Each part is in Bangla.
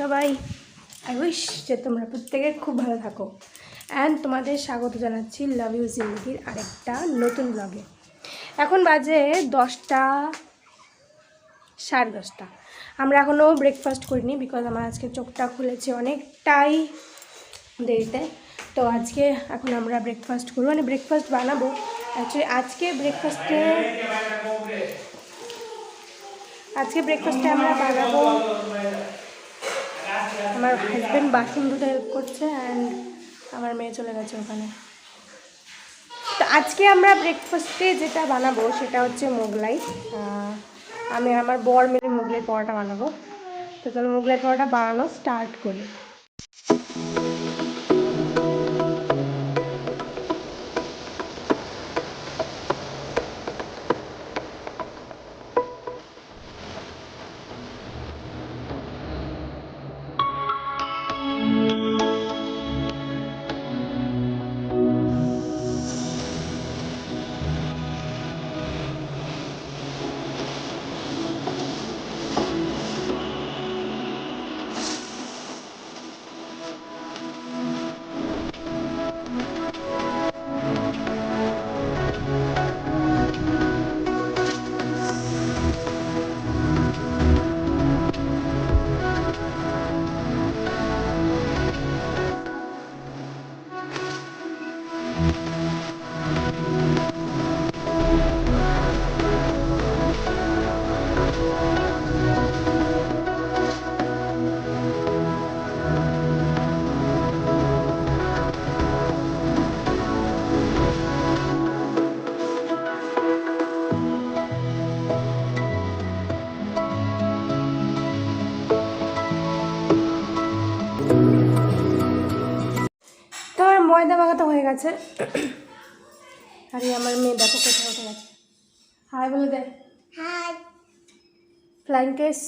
সবাই? আই উইশ যে তোমরা প্রত্যেকে খুব ভালো থাকো অ্যান্ড তোমাদের স্বাগত জানাচ্ছি লাভ ইউ জিন্দগির আরেকটা নতুন ব্লগে। এখন বাজে 10টা 10:30। আমরা এখনও ব্রেকফাস্ট করিনি বিকজ আমার আজকে চোখটা খুলেছে অনেকটাই দেরিতে। তো আজকে এখন আমরা ব্রেকফাস্ট করবো, মানে ব্রেকফাস্ট বানাবো। অ্যাকচুয়ালি আজকে ব্রেকফাস্টে আমরা বানাবো, আমার হাজব্যান্ড বাসন ধুতে হেল্প করছে অ্যান্ড আমার মেয়ে চলে গেছে ওখানে। তো আজকে আমরা ব্রেকফাস্টে যেটা বানাবো সেটা হচ্ছে মোগলাই। আমি আমার বর মিলে মোগলাই পরোটা বানাবো। তো চলো মোগলাই পরোটা বানানো স্টার্ট করি। তো আমার ময়দা মাখাতে হয়ে গেছে। আরে আমার মেয়ে দেখো কোথায় উঠে গেছে। হাই বলে দে। হাই। ফ্লাইং কেস,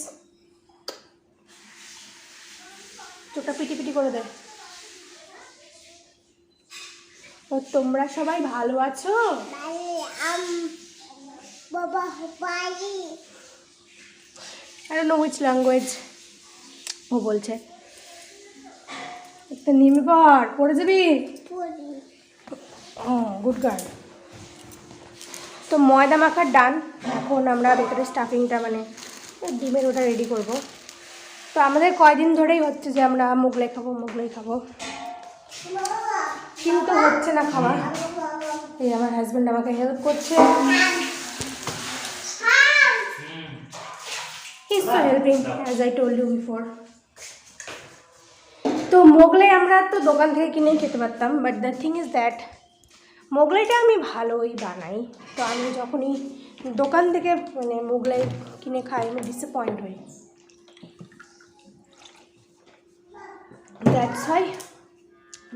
চোখটা পিটি পিটি করে দে। ও তোমরা সবাই ভালো আছো? I don't know which language ও বলছে। একটা নেমে পড়ে যাবি। Good girl. তো ময়দা মাখার ডান। এখন আমরা ভেতরে স্টাফিংটা মানে ডিমের ওটা রেডি করব। তো আমাদের কয়দিন ধরেই হচ্ছে যে আমরা মোগলাই খাবো, কিন্তু হচ্ছে না খাওয়া। এই আমার হাজব্যান্ড আমাকে হেল্প করছে। He's so helping, as I told you before. তো মোগলাই আমরা তো দোকান থেকে কিনেই খেতে পারতাম, but the thing is that মোগলাইটা আমি ভালোই বানাই। তো আমি যখনই দোকান থেকে মানে মোগলাই কিনে খাই আমি ডিসঅ্যাপয়েন্ট হই। দ্যাটস ওয়াই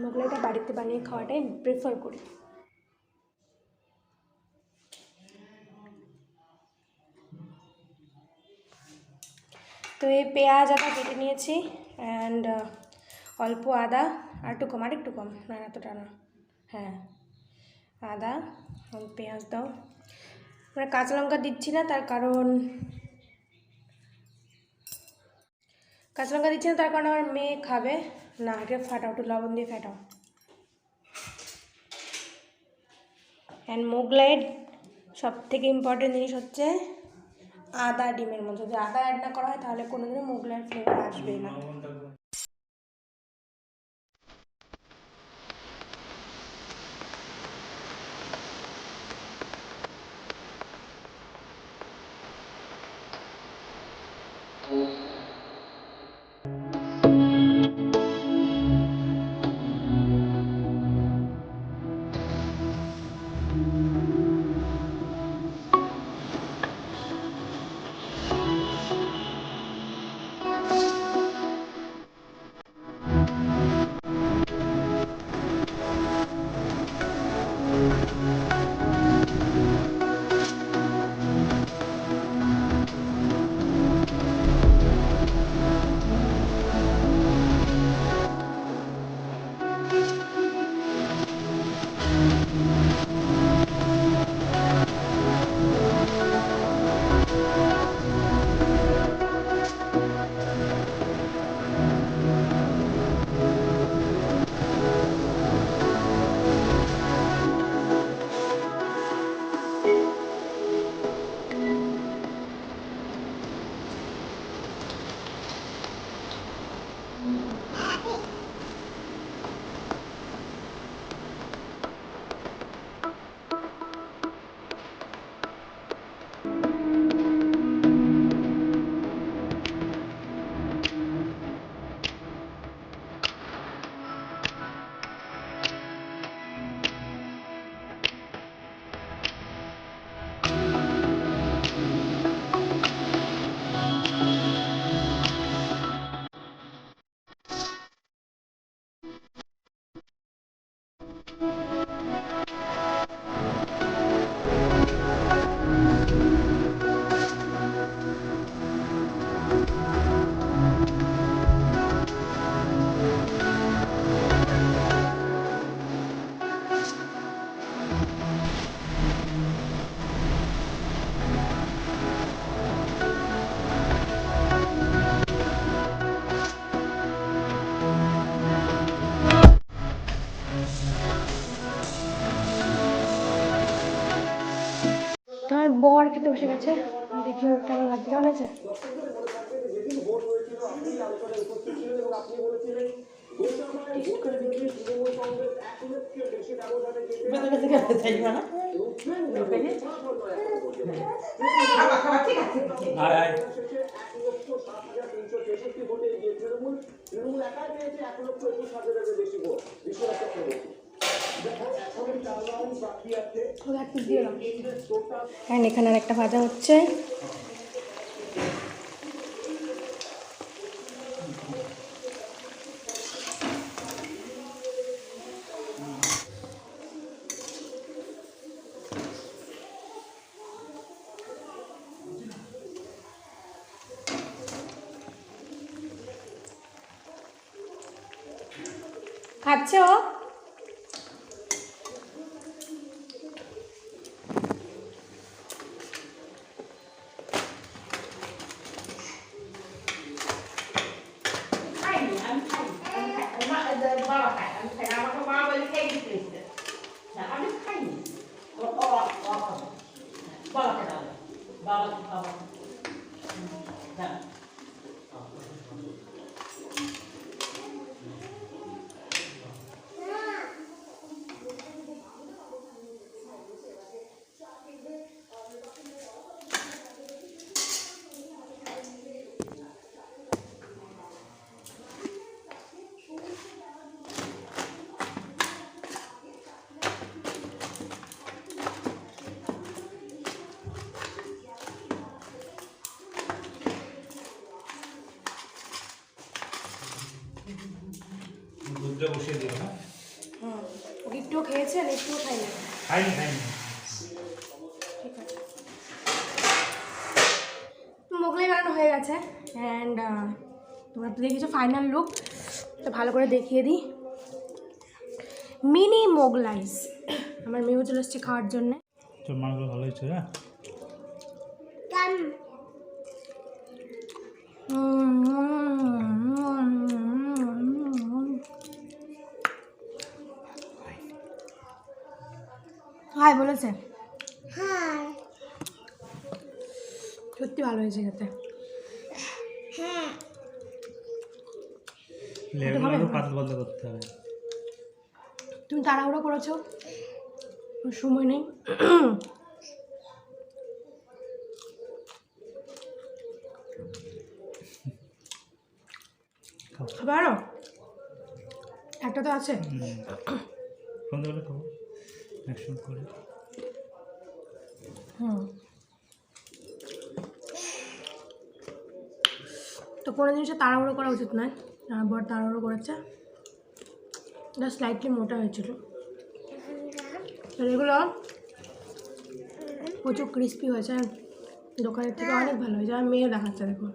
মোগলাইটা বাড়িতে বানিয়ে খাওয়াটাই প্রেফার করি। তো এই পেঁয়াজ আদা কেটে নিয়েছি অ্যান্ড অল্প আদা, আরেকটু কম, না এতটা না, হ্যাঁ আদা, পেঁয়াজ দাও। আমরা কাঁচা লঙ্কা দিচ্ছি না, তার কারণ আমার মেয়ে খাবে না। আগে ফাটাও, একটু লবণ দিয়ে ফাটাও। অ্যান্ড মোগলাইয়ের সব থেকে ইম্পর্টেন্ট জিনিস হচ্ছে আদা ডিমের মধ্যে। যদি আদা অ্যাড না করা হয় তাহলে কোনোদিনও মোগলাইয়ের ফ্লেভার আসবেই না। আমার বর খেতে বসে গেছে, দেখি ওটা আমার ভাত কেমন আছে। এখানে আর একটা ভাজা হচ্ছে। খাচ্ছে ও? দুধটা বসিয়ে দিও না। একটু খেয়েছে আর একটু খাইনি। খাইনি। ঠিক আছে, মোগলাই বানানো হয়ে গেছে অ্যান্ড তোমরা তো দেখেছো ফাইনাল লুক। তো ভালো করে দেখিয়ে দিই, মিনি মোগলাইস। আমার মেয়েও চলে এসছে খাওয়ার জন্যে। তোর মাগুলো ভালো হয়েছে না? হাই বলেছে, হ্যাঁ সত্যি ভালো হয়েছে খেতে। হ্যাঁ লেবুগুলো পাতলা পাতলা করতে হবে। তুমি তাড়াহুড়ো করেছো, সময় নেই। খাবে আরো? একটা তো আছে। সন্ধ্যাবেলা খাবো একসঙ্গে করে। তো কোনো জিনিসে তাড়াহুড়ো করা উচিত নয়, আমার বর তাড়াহুড়ো করেছে, এটা স্লাইটলি মোটা হয়েছিল। এগুলো প্রচুর ক্রিস্পি হয়েছে, দোকানের থেকে অনেক ভালো হয়েছে। আমার মেয়ে দেখাচ্ছে, দেখো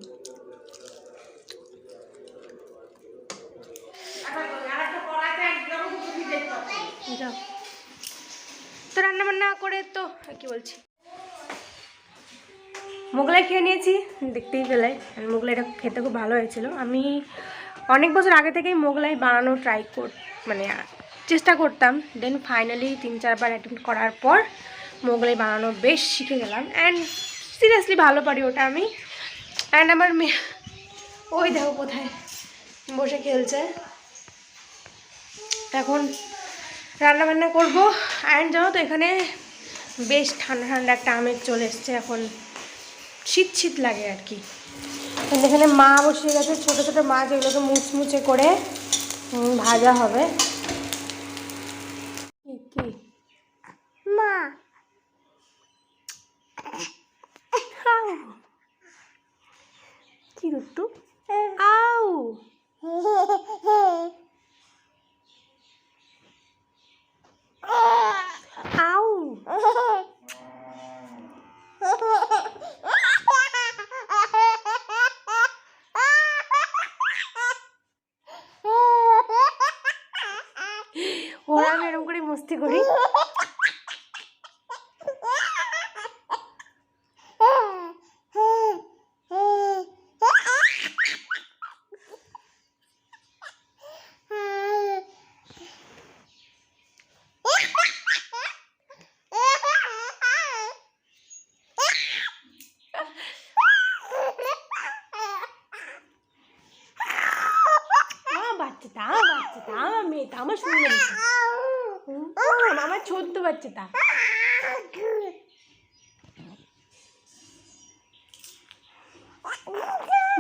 তো রান্না বান্না করে তো কি বলছি, মোগলাই খেয়ে নিয়েছি, দেখতেই পেলে মোগলাইটা খেতে খুব ভালো হয়েছিল। আমি অনেক বছর আগে থেকেই মোগলাই বানানো মানে চেষ্টা করতাম, দেন ফাইনালি 3-4 বার অ্যাটেম্প করার পর মোগলাই বানানো বেশ শিখে গেলাম অ্যান্ড সিরিয়াসলি ভালো পারি ওটা আমি। অ্যান্ড আমার মেয়ে ওই দেখো কোথায় বসে খেলছে। এখন রান্নাবান্না করবো অ্যান্ড জানো তো এখানে বেশ ঠান্ডা ঠান্ডা একটা আমেজ চলে এসছে, এখন শীত লাগে আর কি। এখানে মা বসিয়ে গেছে ছোটো ছোটো মাছ, এগুলোকে মুচমুচে করে ভাজা হবে। কি মা কি দুট্টু আউ আউ ওরা আমি এরকম করে মস্তি করি। মেয়েটা, আমার সুন্দর মেয়েটা। আমার ছোট্ট বাচ্চাটা।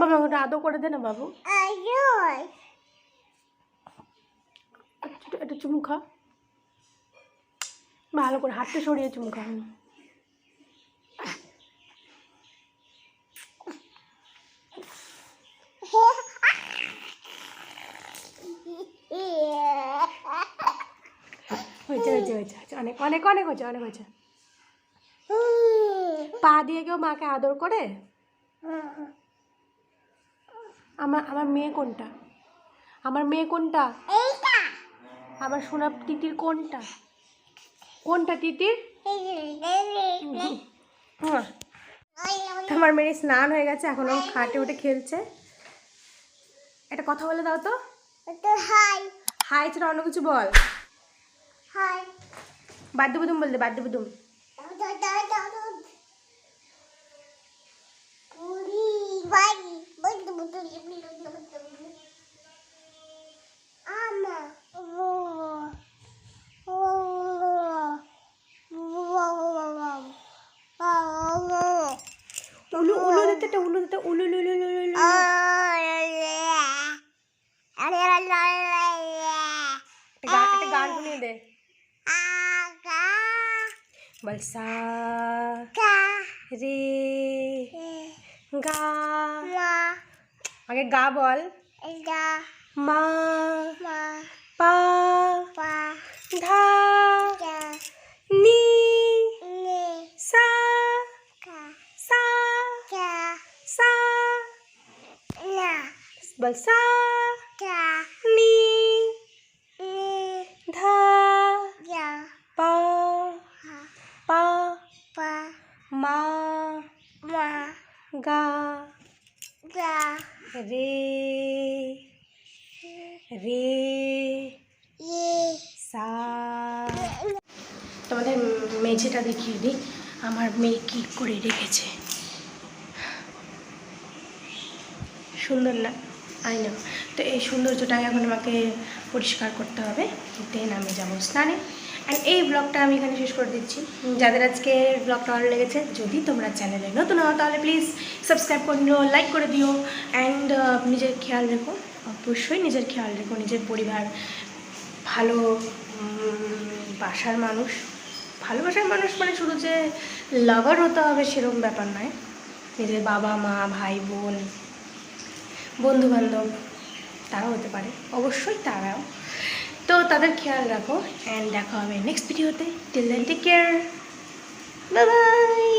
বাবা ওটা আদর করে দে না বাবু। এটা চুমু খা, ভালো করে হাতটা সরিয়ে চুমু খা। হয়েছে হয়েছে হয়েছে অনেক অনেক অনেক হয়েছে অনেক হয়েছে। পা দিয়ে কেউ মাকে আদর করে? আমার মেয়ে কোনটা? আমার মেয়ে কোনটা? আমার সোনা তিতির কোনটা? কোনটা তিতির? আমার মেয়ে স্নান হয়ে গেছে, এখন ও খাটে উঠে খেলছে। একটা কথা বলে দাও তো। হাই ছাড়া অন্য কিছু বল। বাদ্য বুদুম বলতে, বাদ্য বুদুম। উলু উলু দিতে উলু দিতে উলু লু লু লু লু লু। একটা গান শুনিয়ে দে। বল সা রে গা, আগে গা বল। মা পা ধা নি সা সা সা, বল সা নি ধা পা পা মা গা রে রে সা। তোমাদের মেঝেটা দেখিয়ে দিই, আমার মেয়ে কি করে রেখেছে। সুন্দর না? আই না। তো এই সৌন্দর্যটাকে এখন আমাকে পরিষ্কার করতে হবে, দেন আমি যাবো স্নানে। অ্যান্ড এই ব্লগটা আমি এখানে শেষ করে দিচ্ছি। যাদের আজকে ব্লগটা ভালো লেগেছে, যদি তোমরা চ্যানেলে নতুন হও তাহলে প্লিজ সাবস্ক্রাইব করে দিও, লাইক করে দিও। অ্যান্ড নিজের খেয়াল রেখো, অবশ্যই নিজের খেয়াল রেখো। নিজের পরিবার, ভালো বাসার মানুষ, ভালোবাসার মানুষ মানে শুধু যে লাভার হতে হবে সেরকম ব্যাপার নয়। নিজের বাবা মা ভাই বোন বন্ধু বান্ধব তারাও হতে পারে, অবশ্যই তারাও। তো তাদের খেয়াল রাখো। অ্যান্ড দেখা হবে নেক্সট ভিডিওতে। Till then take care, bye by.